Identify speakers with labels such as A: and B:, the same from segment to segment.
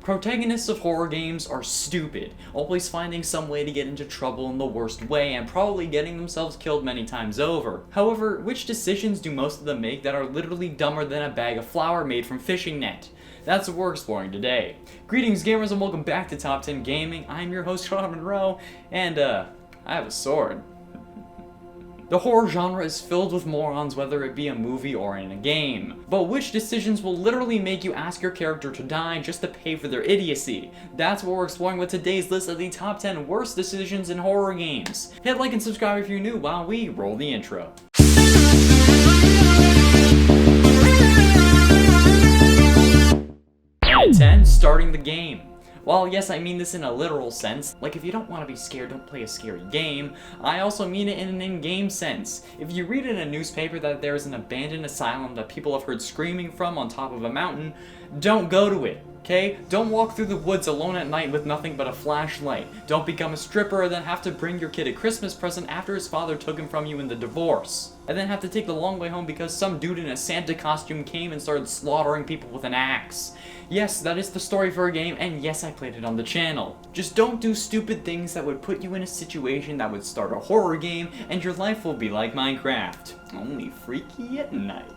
A: Protagonists of horror games are stupid, always finding some way to get into trouble in the worst way and probably getting themselves killed many times over. However, which decisions do most of them make that are literally dumber than a bag of flour made from fishing net? That's what we're exploring today. Greetings gamers and welcome back to Top 10 Gaming. I'm your host Sean Monroe, and I have a sword. The horror genre is filled with morons, whether it be a movie or in a game. But which decisions will literally make you ask your character to die just to pay for their idiocy? That's what we're exploring with today's list of the top 10 worst decisions in horror games. Hit like and subscribe if you're new while we roll the intro. And at 10, starting the game. While yes, I mean this in a literal sense, like if you don't want to be scared, don't play a scary game, I also mean it in an in-game sense. If you read in a newspaper that there is an abandoned asylum that people have heard screaming from on top of a mountain, don't go to it, okay? Don't walk through the woods alone at night with nothing but a flashlight. Don't become a stripper and then have to bring your kid a Christmas present after his father took him from you in the divorce. And then have to take the long way home because some dude in a Santa costume came and started slaughtering people with an axe. Yes, that is the story for a game, and yes, I played it on the channel. Just don't do stupid things that would put you in a situation that would start a horror game, and your life will be like Minecraft. Only freaky at night.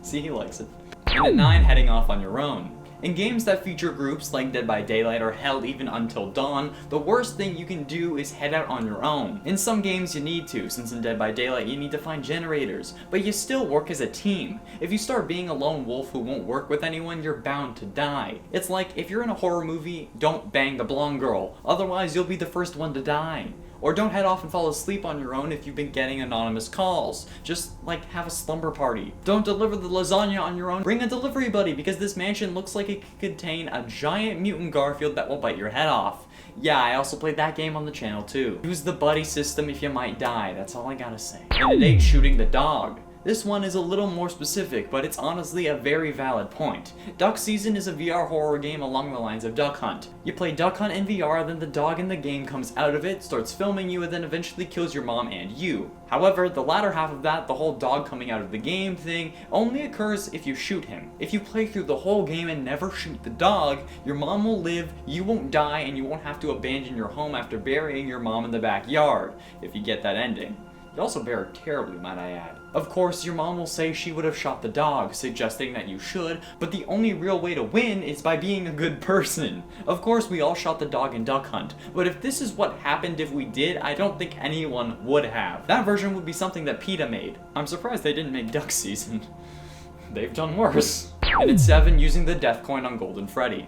A: See, he likes it. And at 9, heading off on your own. In games that feature groups like Dead by Daylight or hell even Until Dawn, the worst thing you can do is head out on your own. In some games you need to, since in Dead by Daylight you need to find generators, but you still work as a team. If you start being a lone wolf who won't work with anyone, you're bound to die. It's like, if you're in a horror movie, don't bang the blonde girl, otherwise you'll be the first one to die. Or don't head off and fall asleep on your own if you've been getting anonymous calls. Just, like, have a slumber party. Don't deliver the lasagna on your own. Bring a delivery buddy, because this mansion looks like it could contain a giant mutant Garfield that will bite your head off. Yeah, I also played that game on the channel too. Use the buddy system if you might die, that's all I gotta say. And at 8, shooting the dog. This one is a little more specific, but it's honestly a very valid point. Duck Season is a VR horror game along the lines of Duck Hunt. You play Duck Hunt in VR, then the dog in the game comes out of it, starts filming you, and then eventually kills your mom and you. However, the latter half of that, the whole dog coming out of the game thing, only occurs if you shoot him. If you play through the whole game and never shoot the dog, your mom will live, you won't die, and you won't have to abandon your home after burying your mom in the backyard, if you get that ending. You also bear terribly, might I add. Of course, your mom will say she would have shot the dog, suggesting that you should, but the only real way to win is by being a good person. Of course, we all shot the dog in Duck Hunt, but if this is what happened if we did, I don't think anyone would have. That version would be something that PETA made. I'm surprised they didn't make Duck Season. They've done worse. And at 7, using the death coin on Golden Freddy.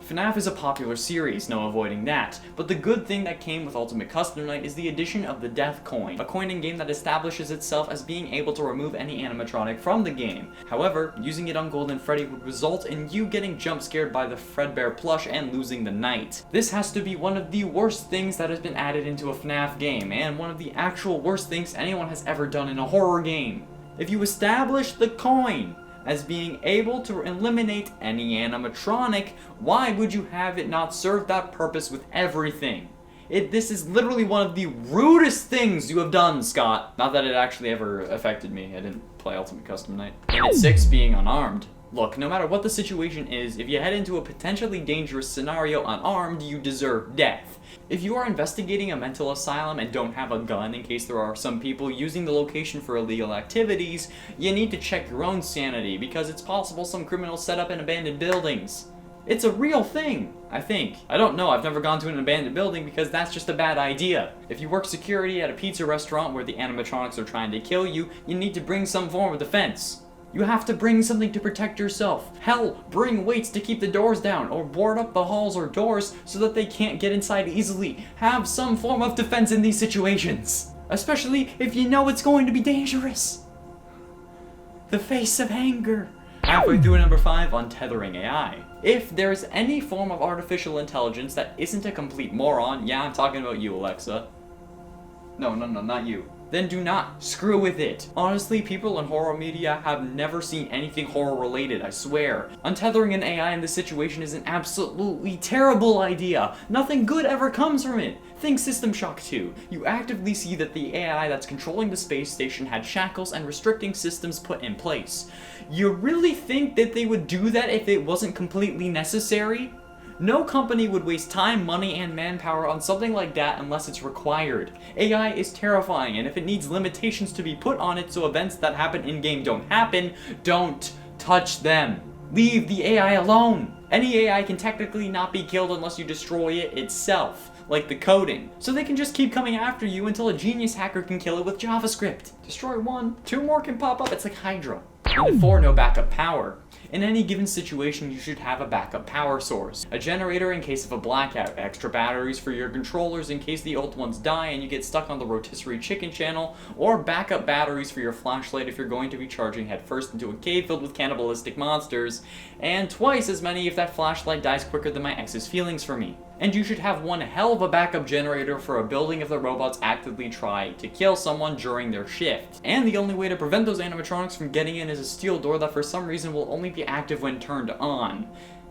A: FNAF is a popular series, no avoiding that, but the good thing that came with Ultimate Custom Night is the addition of the Death Coin, a coin in-game that establishes itself as being able to remove any animatronic from the game. However, using it on Golden Freddy would result in you getting jump scared by the Fredbear plush and losing the night. This has to be one of the worst things that has been added into a FNAF game, and one of the actual worst things anyone has ever done in a horror game. If you establish the coin as being able to eliminate any animatronic, why would you have it not serve that purpose with everything? This is literally one of the rudest things you have done, Scott. Not that it actually ever affected me, I didn't play Ultimate Custom Night. And at 6, being unarmed. Look, no matter what the situation is, if you head into a potentially dangerous scenario unarmed, you deserve death. If you are investigating a mental asylum and don't have a gun in case there are some people using the location for illegal activities, you need to check your own sanity, because it's possible some criminals set up in abandoned buildings. It's a real thing, I think. I don't know, I've never gone to an abandoned building because that's just a bad idea. If you work security at a pizza restaurant where the animatronics are trying to kill you, you need to bring some form of defense. You have to bring something to protect yourself. Hell, bring weights to keep the doors down, or board up the halls or doors so that they can't get inside easily. Have some form of defense in these situations. Especially if you know it's going to be dangerous. The face of anger. Halfway through number 5 on Tethering AI. If there's any form of artificial intelligence that isn't a complete moron, yeah, I'm talking about you, Alexa. No, not you. then do not screw with it. Honestly, people in horror media have never seen anything horror related, I swear. Untethering an AI in this situation is an absolutely terrible idea. Nothing good ever comes from it. Think System Shock 2. You actively see that the AI that's controlling the space station had shackles and restricting systems put in place. You really think that they would do that if it wasn't completely necessary? No company would waste time, money, and manpower on something like that unless it's required. AI is terrifying, and if it needs limitations to be put on it so events that happen in-game don't happen, don't touch them. Leave the AI alone. Any AI can technically not be killed unless you destroy it itself, like the coding. So they can just keep coming after you until a genius hacker can kill it with JavaScript. Destroy one, 2 more can pop up, it's like Hydra. And 4, no backup power. In any given situation, you should have a backup power source. A generator in case of a blackout, extra batteries for your controllers in case the old ones die and you get stuck on the rotisserie chicken channel, or backup batteries for your flashlight if you're going to be charging headfirst into a cave filled with cannibalistic monsters, and twice as many if that flashlight dies quicker than my ex's feelings for me. And you should have one hell of a backup generator for a building if the robots actively try to kill someone during their shift. And the only way to prevent those animatronics from getting in is a steel door that for some reason will only be active when turned on.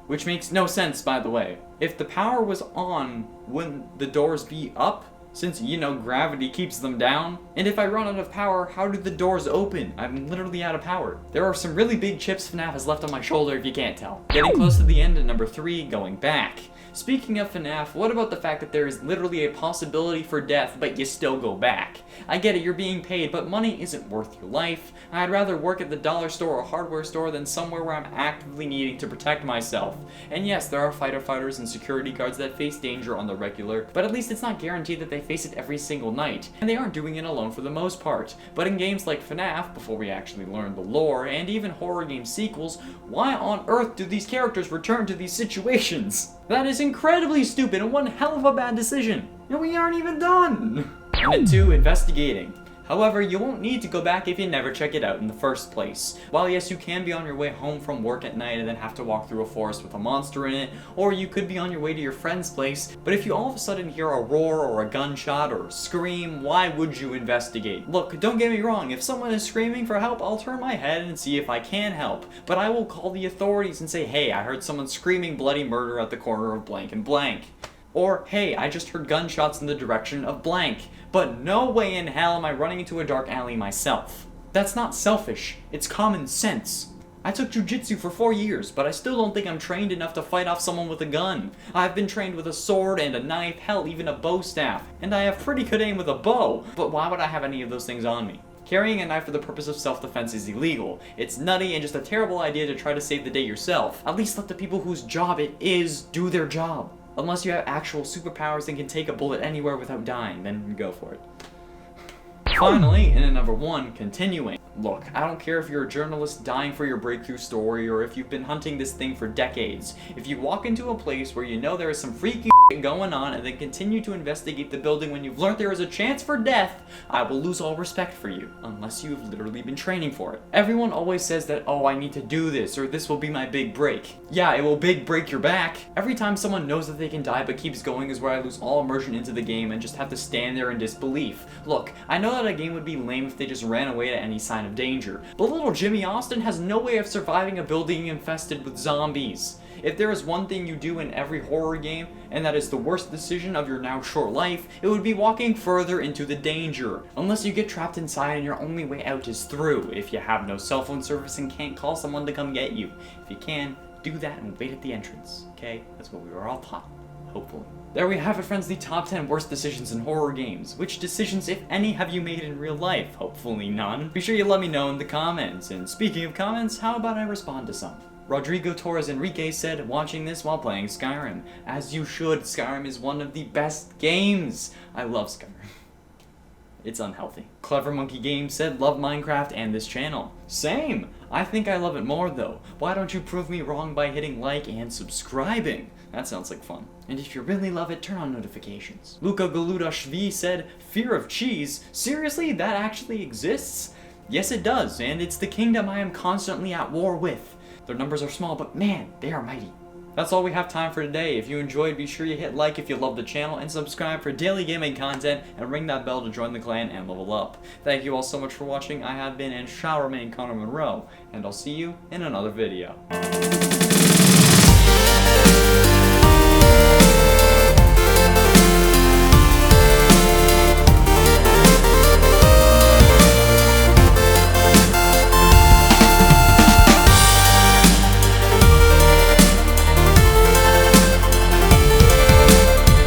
A: Which makes no sense, by the way. If the power was on, wouldn't the doors be up? Since, you know, gravity keeps them down. And if I run out of power, how do the doors open? I'm literally out of power. There are some really big chips FNAF has left on my shoulder if you can't tell. Getting close to the end at number 3, going back. Speaking of FNAF, what about the fact that there is literally a possibility for death, but you still go back? I get it, you're being paid, but money isn't worth your life. I'd rather work at the dollar store or hardware store than somewhere where I'm actively needing to protect myself. And yes, there are fighter fighters and security guards that face danger on the regular, but at least it's not guaranteed that they face it every single night, and they aren't doing it alone for the most part. But in games like FNAF, before we actually learn the lore, and even horror game sequels, why on earth do these characters return to these situations? That is incredibly stupid and one hell of a bad decision. And we aren't even done. And 2, investigating. However, you won't need to go back if you never check it out in the first place. While yes, you can be on your way home from work at night and then have to walk through a forest with a monster in it, or you could be on your way to your friend's place, but if you all of a sudden hear a roar or a gunshot or a scream, why would you investigate? Look, don't get me wrong, if someone is screaming for help, I'll turn my head and see if I can help, but I will call the authorities and say, hey, I heard someone screaming bloody murder at the corner of blank and blank. Or, hey, I just heard gunshots in the direction of blank. But no way in hell am I running into a dark alley myself. That's not selfish, it's common sense. I took jujitsu for 4 years, but I still don't think I'm trained enough to fight off someone with a gun. I've been trained with a sword and a knife, hell, even a bow staff. And I have pretty good aim with a bow, but why would I have any of those things on me? Carrying a knife for the purpose of self-defense is illegal. It's nutty and just a terrible idea to try to save the day yourself. At least let the people whose job it is do their job. Unless you have actual superpowers and can take a bullet anywhere without dying, then go for it. Finally, in at number 1, continuing. Look, I don't care if you're a journalist dying for your breakthrough story or if you've been hunting this thing for decades. If you walk into a place where you know there is some freaky going on and then continue to investigate the building when you've learned there is a chance for death, I will lose all respect for you, unless you've literally been training for it. Everyone always says that, oh, I need to do this, or this will be my big break. Yeah, it will big break your back. Every time someone knows that they can die but keeps going is where I lose all immersion into the game and just have to stand there in disbelief. Look, I know that a game would be lame if they just ran away at any sign of danger, but little Jimmy Austin has no way of surviving a building infested with zombies. If there is one thing you do in every horror game, and that is the worst decision of your now short life, it would be walking further into the danger. Unless you get trapped inside and your only way out is through, if you have no cell phone service and can't call someone to come get you. If you can, do that and wait at the entrance, okay? That's what we were all taught, hopefully. There we have it, friends, the top 10 worst decisions in horror games. Which decisions, if any, have you made in real life? Hopefully none. Be sure you let me know in the comments. And speaking of comments, how about I respond to some? Rodrigo Torres Enrique said, watching this while playing Skyrim. As you should, Skyrim is one of the best games. I love Skyrim. It's unhealthy. Clever Monkey Games said, love Minecraft and this channel. Same! I think I love it more though. Why don't you prove me wrong by hitting like and subscribing? That sounds like fun. And if you really love it, turn on notifications. Luca Galudashvi said, fear of cheese? Seriously? That actually exists? Yes it does, and it's the kingdom I am constantly at war with. Their numbers are small, but man, they are mighty. That's all we have time for today. If you enjoyed, be sure you hit like if you love the channel, and subscribe for daily gaming content, and ring that bell to join the clan and level up. Thank you all so much for watching. I have been and shall remain Connor Monroe, and I'll see you in another video.